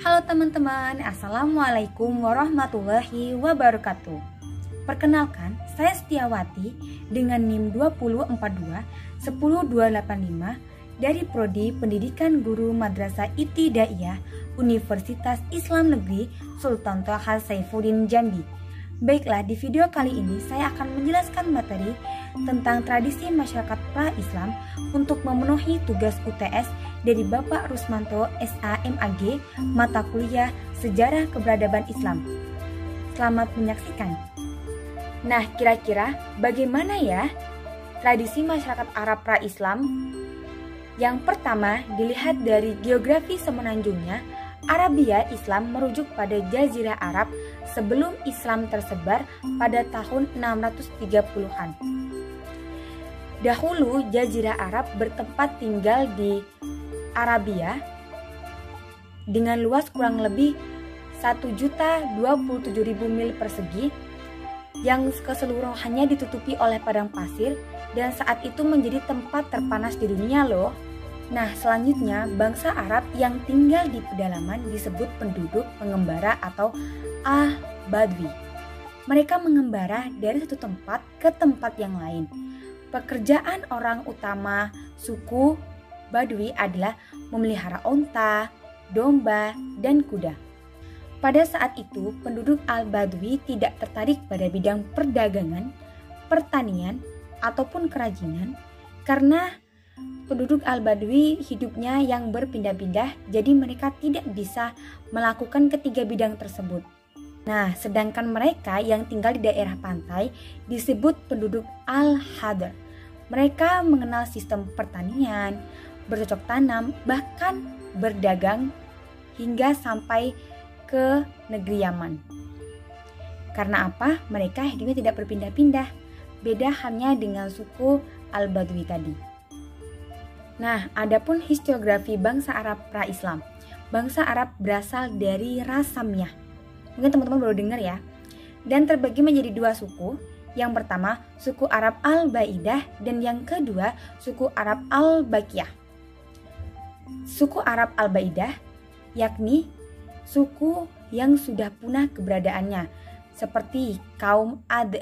Halo teman-teman, Assalamualaikum warahmatullahi wabarakatuh. Perkenalkan, saya Setiawati dengan NIM 204210285 dari Prodi Pendidikan Guru Madrasah Ibtidaiyah Universitas Islam Negeri Sultan Toha Saifuddin Jambi. Baiklah, di video kali ini saya akan menjelaskan materi tentang tradisi masyarakat pra-Islam untuk memenuhi tugas UTS dari Bapak Rusmanto SAMAG mata kuliah Sejarah Keberadaban Islam. Selamat menyaksikan. Nah, kira-kira bagaimana ya tradisi masyarakat Arab pra-Islam? Yang pertama, dilihat dari geografi semenanjungnya, Arabia Islam merujuk pada Jazirah Arab sebelum Islam tersebar pada tahun 630-an. Dahulu Jazirah Arab bertempat tinggal di Arabia dengan luas kurang lebih 1.027.000 mil persegi yang keseluruhannya ditutupi oleh padang pasir dan saat itu menjadi tempat terpanas di dunia loh. Nah, selanjutnya bangsa Arab yang tinggal di pedalaman disebut penduduk pengembara atau al-Badwi. Mereka mengembara dari satu tempat ke tempat yang lain. Pekerjaan orang utama suku Badui adalah memelihara onta, domba, dan kuda. Pada saat itu, penduduk al-Badwi tidak tertarik pada bidang perdagangan, pertanian, ataupun kerajinan karena penduduk al-Badwi hidupnya yang berpindah-pindah, jadi mereka tidak bisa melakukan ketiga bidang tersebut. Nah, sedangkan mereka yang tinggal di daerah pantai disebut penduduk al-Hadar. Mereka mengenal sistem pertanian, bercocok tanam, bahkan berdagang hingga sampai ke negeri Yaman. Karena apa? Mereka hidupnya tidak berpindah-pindah. Beda halnya dengan suku al-Badwi tadi. Nah, adapun historiografi bangsa Arab pra-Islam. Bangsa Arab berasal dari ras Samyah. Mungkin teman-teman baru dengar ya. Dan terbagi menjadi dua suku. Yang pertama, suku Arab al-Baidah dan yang kedua, suku Arab al-Bakiyah. Suku Arab al-Baidah yakni suku yang sudah punah keberadaannya seperti kaum Ad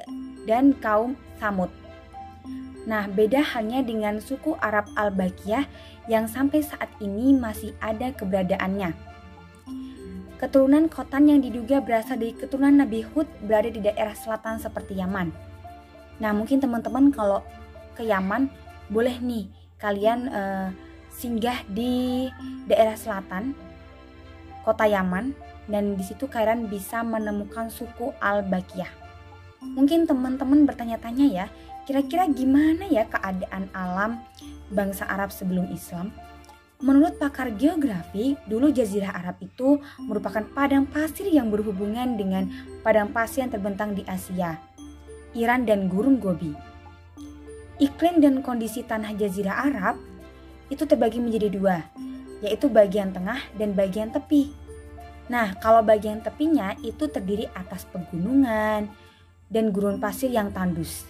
dan kaum Tsamud. Nah, beda halnya dengan suku Arab al-Bakiyah yang sampai saat ini masih ada keberadaannya. Keturunan Khotan yang diduga berasal dari keturunan Nabi Hud berada di daerah selatan seperti Yaman. Nah, mungkin teman-teman kalau ke Yaman boleh nih kalian singgah di daerah selatan kota Yaman dan di situ kalian bisa menemukan suku al-Bakiyah. Mungkin teman-teman bertanya-tanya ya, kira-kira gimana ya keadaan alam bangsa Arab sebelum Islam? Menurut pakar geografi, dulu Jazirah Arab itu merupakan padang pasir yang berhubungan dengan padang pasir yang terbentang di Asia, Iran dan Gurun Gobi. Iklim dan kondisi tanah Jazirah Arab itu terbagi menjadi dua, yaitu bagian tengah dan bagian tepi. Nah, kalau bagian tepinya itu terdiri atas pegunungan dan gurun pasir yang tandus.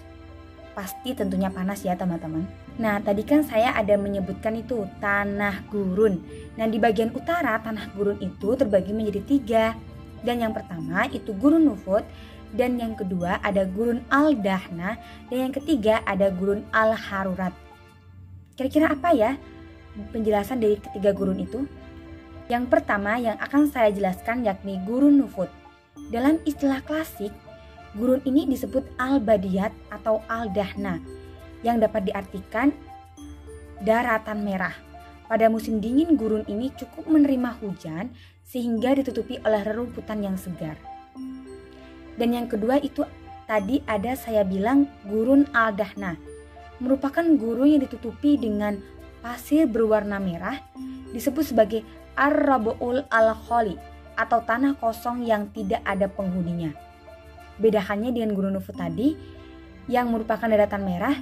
Pasti tentunya panas ya teman-teman. Nah, tadi kan saya ada menyebutkan itu tanah gurun. Nah, di bagian utara tanah gurun itu terbagi menjadi tiga. Dan yang pertama itu Gurun Nufud, dan yang kedua ada Gurun Al-Dahna, dan yang ketiga ada Gurun Al-Harurat. Kira-kira apa ya penjelasan dari ketiga gurun itu? Yang pertama yang akan saya jelaskan yakni Gurun Nufud. Dalam istilah klasik, gurun ini disebut Al-Badiyat atau Al-Dahna yang dapat diartikan daratan merah. Pada musim dingin gurun ini cukup menerima hujan sehingga ditutupi oleh rerumputan yang segar. Dan yang kedua itu tadi ada saya bilang Gurun Al-Dahna, merupakan gurun yang ditutupi dengan pasir berwarna merah, disebut sebagai Ar-Rabu'ul Al-Khali atau tanah kosong yang tidak ada penghuninya. Beda halnya dengan Gurun Nufud tadi yang merupakan daratan merah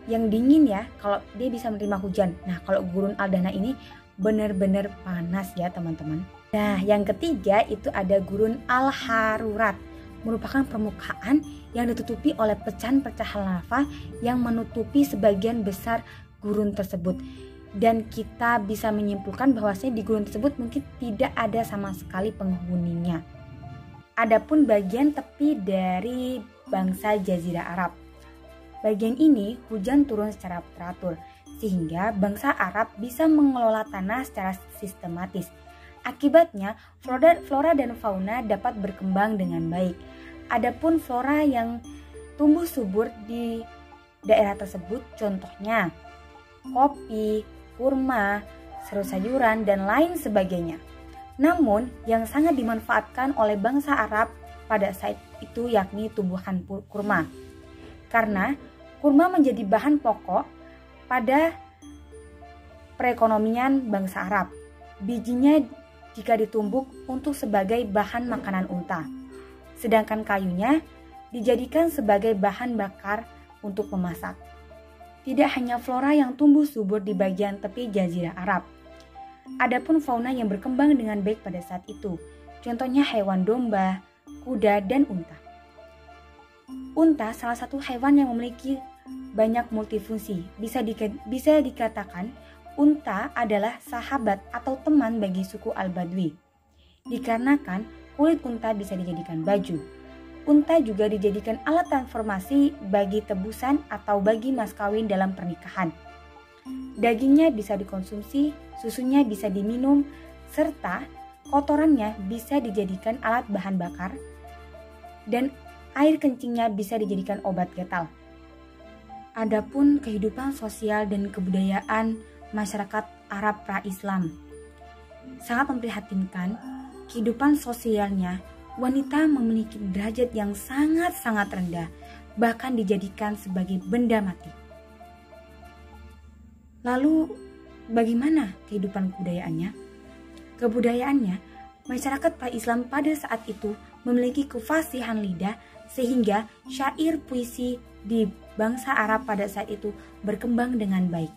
yang dingin ya, kalau dia bisa menerima hujan. Nah, kalau Gurun Al-Dahna ini benar-benar panas ya teman-teman. Nah, yang ketiga itu ada Gurun Al-Harurat, merupakan permukaan yang ditutupi oleh pecahan-pecahan lava yang menutupi sebagian besar gurun tersebut. dan kita bisa menyimpulkan bahwasanya di gunung tersebut mungkin tidak ada sama sekali penghuninya. Adapun bagian tepi dari bangsa Jazirah Arab, bagian ini hujan turun secara teratur sehingga bangsa Arab bisa mengelola tanah secara sistematis. Akibatnya flora dan fauna dapat berkembang dengan baik. Adapun flora yang tumbuh subur di daerah tersebut contohnya kopi, kurma, sayur-sayuran, dan lain sebagainya. Namun, yang sangat dimanfaatkan oleh bangsa Arab pada saat itu yakni tumbuhan kurma. Karena kurma menjadi bahan pokok pada perekonomian bangsa Arab. Bijinya jika ditumbuk untuk sebagai bahan makanan unta. Sedangkan kayunya dijadikan sebagai bahan bakar untuk memasak. Tidak hanya flora yang tumbuh subur di bagian tepi Jazirah Arab, adapun fauna yang berkembang dengan baik pada saat itu, contohnya hewan domba, kuda, dan unta. Unta salah satu hewan yang memiliki banyak multifungsi. Bisa dikatakan unta adalah sahabat atau teman bagi suku Al-Badwi. Dikarenakan kulit unta bisa dijadikan baju. Unta juga dijadikan alat transformasi bagi tebusan atau bagi mas kawin dalam pernikahan. Dagingnya bisa dikonsumsi, susunya bisa diminum, serta kotorannya bisa dijadikan alat bahan bakar, dan air kencingnya bisa dijadikan obat gatal. Adapun kehidupan sosial dan kebudayaan masyarakat Arab pra-Islam sangat memprihatinkan. Kehidupan sosialnya, wanita memiliki derajat yang sangat-sangat rendah, bahkan dijadikan sebagai benda mati. Lalu, bagaimana kehidupan kebudayaannya? Kebudayaannya, masyarakat pra-Islam pada saat itu memiliki kefasihan lidah sehingga syair puisi di bangsa Arab pada saat itu berkembang dengan baik.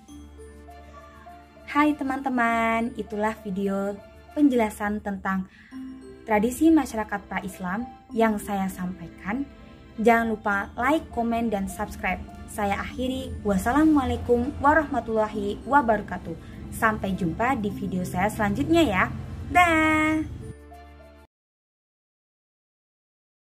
Hai teman-teman, itulah video penjelasan tentang tradisi masyarakat pra-Islam yang saya sampaikan. Jangan lupa like, komen, dan subscribe. Saya akhiri. Wassalamualaikum warahmatullahi wabarakatuh. Sampai jumpa di video saya selanjutnya ya. Dah.